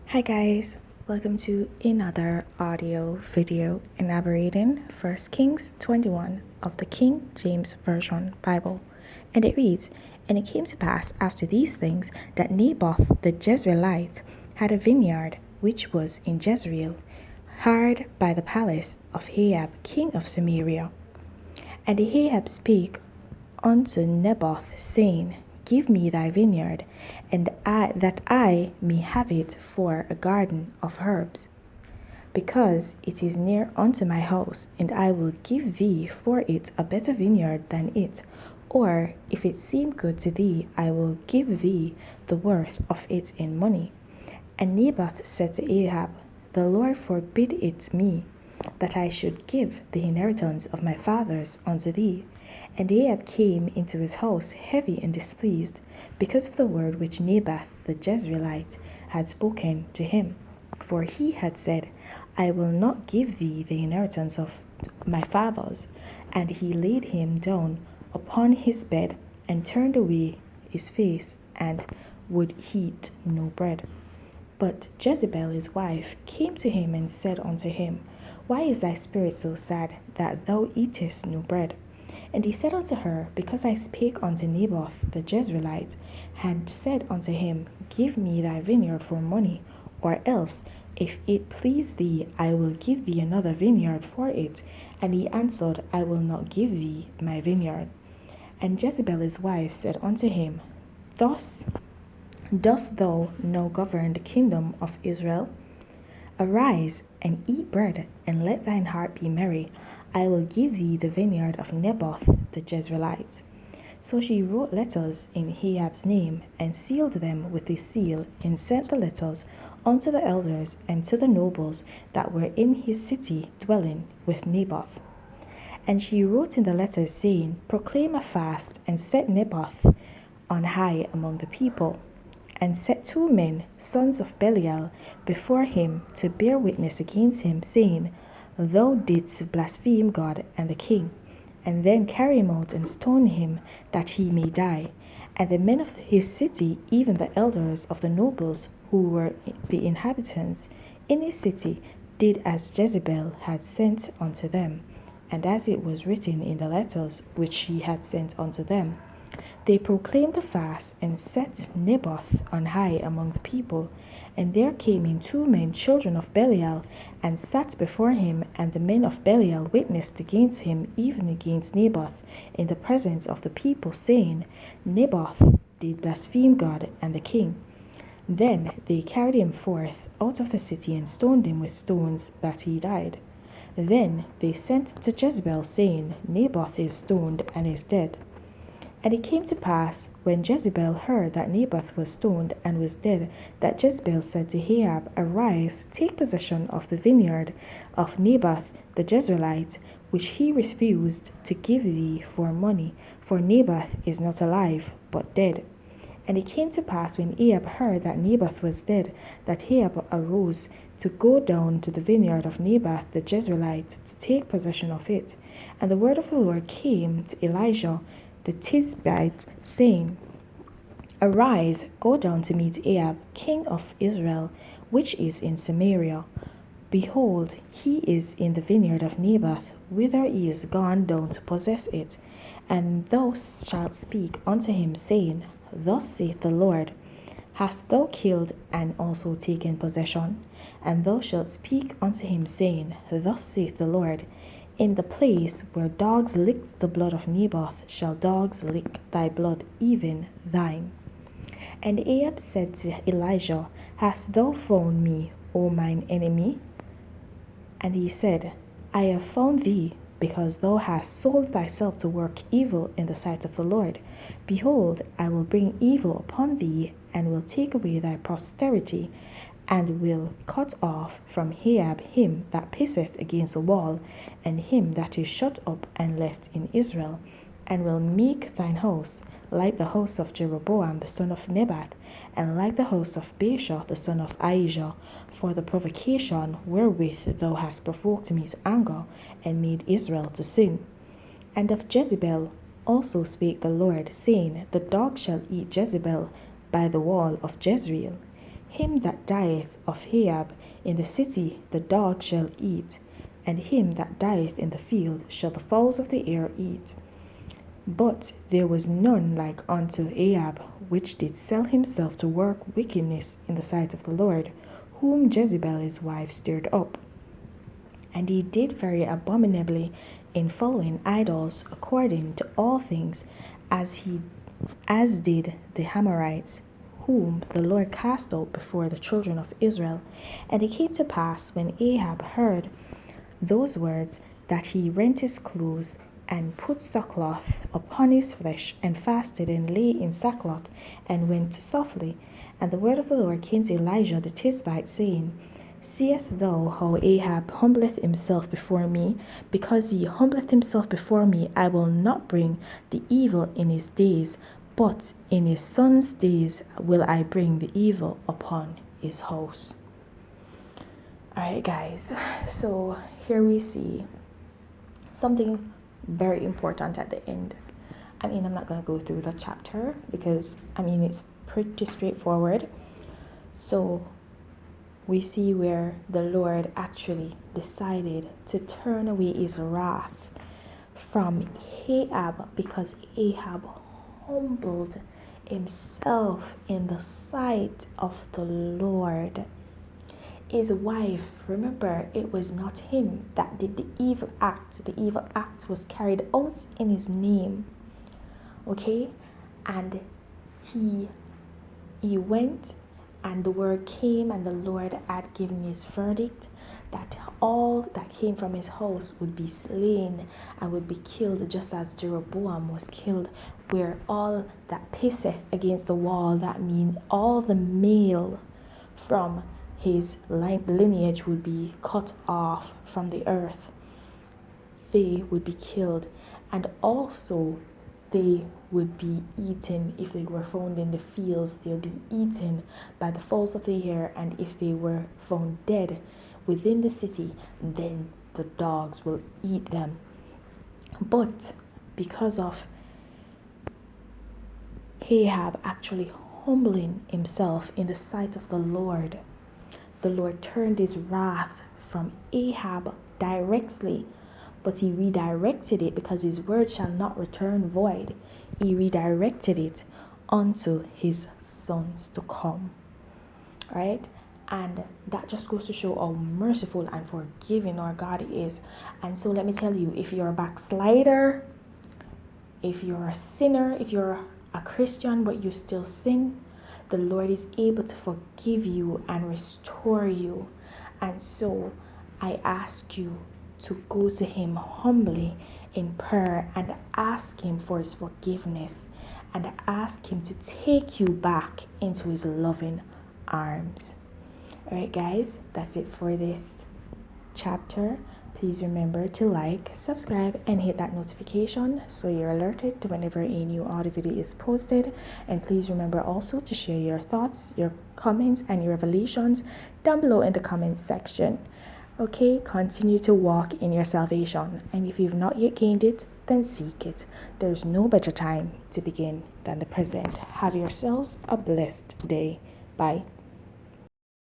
Hi guys, welcome to another audio video elaborating 1 Kings 21 of the King James Version Bible. And it reads, "And it came to pass after these things that Naboth the Jezreelite had a vineyard which was in Jezreel, hard by the palace of Ahab king of Samaria. And Ahab spake unto Naboth, saying, Give me thy vineyard, and that I may have it for a garden of herbs, because it is near unto my house, and I will give thee for it a better vineyard than it. Or, if it seem good to thee, I will give thee the worth of it in money. And Naboth said to Ahab, The Lord forbid it me, that I should give the inheritance of my fathers unto thee. And Ahab came into his house heavy and displeased, because of the word which Naboth the Jezreelite had spoken to him. For he had said, I will not give thee the inheritance of my fathers. And he laid him down upon his bed, and turned away his face, and would eat no bread. But Jezebel his wife came to him and said unto him, Why is thy spirit so sad, that thou eatest no bread? And he said unto her, Because I spake unto Naboth the Jezreelite, and said unto him, Give me thy vineyard for money, or else, if it please thee, I will give thee another vineyard for it. And he answered, I will not give thee my vineyard. And Jezebel his wife said unto him, Thus dost thou now govern the kingdom of Israel? Arise and eat bread, and let thine heart be merry. I will give thee the vineyard of Naboth the Jezreelite. So she wrote letters in Ahab's name, and sealed them with a seal, and sent the letters unto the elders and to the nobles that were in his city dwelling with Naboth. And she wrote in the letters, saying, Proclaim a fast, and set Naboth on high among the people, and set 2 men, sons of Belial, before him to bear witness against him, saying, Thou didst blaspheme God and the king. And then carry him out and stone him, that he may die. And the men of his city, even the elders of the nobles who were the inhabitants in his city, did as Jezebel had sent unto them, and as it was written in the letters which she had sent unto them. They proclaimed the fast, and set Naboth on high among the people. And there came in 2 men, children of Belial, and sat before him. And the men of Belial witnessed against him, even against Naboth, in the presence of the people, saying, Naboth did blaspheme God and the king. Then they carried him forth out of the city, and stoned him with stones, that he died. Then they sent to Jezebel, saying, Naboth is stoned and is dead. And it came to pass, when Jezebel heard that Naboth was stoned and was dead, that Jezebel said to Ahab, Arise, take possession of the vineyard of Naboth the Jezreelite, which he refused to give thee for money, for Naboth is not alive, but dead. And it came to pass, when Ahab heard that Naboth was dead, that Ahab arose to go down to the vineyard of Naboth the Jezreelite, to take possession of it. And the word of the Lord came to Elijah the Tishbite, saying, Arise, go down to meet Ahab, king of Israel, which is in Samaria. Behold, he is in the vineyard of Naboth, whither he is gone down to possess it. And thou shalt speak unto him, saying, Thus saith the Lord, Hast thou killed and also taken possession? And thou shalt speak unto him, saying, Thus saith the Lord, In the place where dogs licked the blood of Naboth shall dogs lick thy blood, even thine. And Ahab said to Elijah, Hast thou found me, O mine enemy? And he said, I have found thee, because thou hast sold thyself to work evil in the sight of the Lord. Behold, I will bring evil upon thee, and will take away thy posterity, and will cut off from Ahab him that paceth against the wall, and him that is shut up and left in Israel, and will make thine house like the house of Jeroboam the son of Nebat, and like the house of Baasha the son of Ahijah, for the provocation wherewith thou hast provoked me to anger, and made Israel to sin. And of Jezebel also spake the Lord, saying, The dog shall eat Jezebel by the wall of Jezreel. Him that dieth of Ahab in the city the dog shall eat, and him that dieth in the field shall the fowls of the air eat. But there was none like unto Ahab, which did sell himself to work wickedness in the sight of the Lord, whom Jezebel his wife stirred up. And he did very abominably in following idols, according to all things as did the Amorites, whom the Lord cast out before the children of Israel. And it came to pass, when Ahab heard those words, that he rent his clothes, and put sackcloth upon his flesh, and fasted, and lay in sackcloth, and went softly. And the word of the Lord came to Elijah the Tishbite, saying, Seest thou how Ahab humbleth himself before me? Because he humbleth himself before me, I will not bring the evil in his days, but in his son's days will I bring the evil upon his house. Alright, guys, so here we see something very important at the end. I'm not going to go through the chapter because, it's pretty straightforward. So we see where the Lord actually decided to turn away his wrath from Ahab, because Ahab humbled himself in the sight of the Lord. His wife, remember, it was not him that did the evil act. The evil act was carried out in his name. Okay? And he went, and the word came, and the Lord had given his verdict that all that came from his house would be slain and would be killed, just as Jeroboam was killed, where all that pisseth against the wall, that means all the male from his lineage would be cut off from the earth. They would be killed, and also they would be eaten. If they were found in the fields, they would be eaten by the fowls of the air, and if they were found dead within the city, then the dogs will eat them. But because of Ahab actually humbling himself in the sight of the Lord turned his wrath from Ahab directly, but he redirected it, because his word shall not return void. He redirected it unto his sons to come. Right? And that just goes to show how merciful and forgiving our God is. And so let me tell you, if you're a backslider, if you're a sinner, if you're a Christian but you still sin, the Lord is able to forgive you and restore you. And so I ask you to go to him humbly in prayer and ask him for his forgiveness, and ask him to take you back into his loving arms. Alright, guys, that's it for this chapter. Please remember to like, subscribe, and hit that notification so you're alerted to whenever a new audio video is posted. And please remember also to share your thoughts, your comments, and your revelations down below in the comments section. Okay, continue to walk in your salvation, and if you've not yet gained it, then seek it. There's no better time to begin than the present. Have yourselves a blessed day. Bye.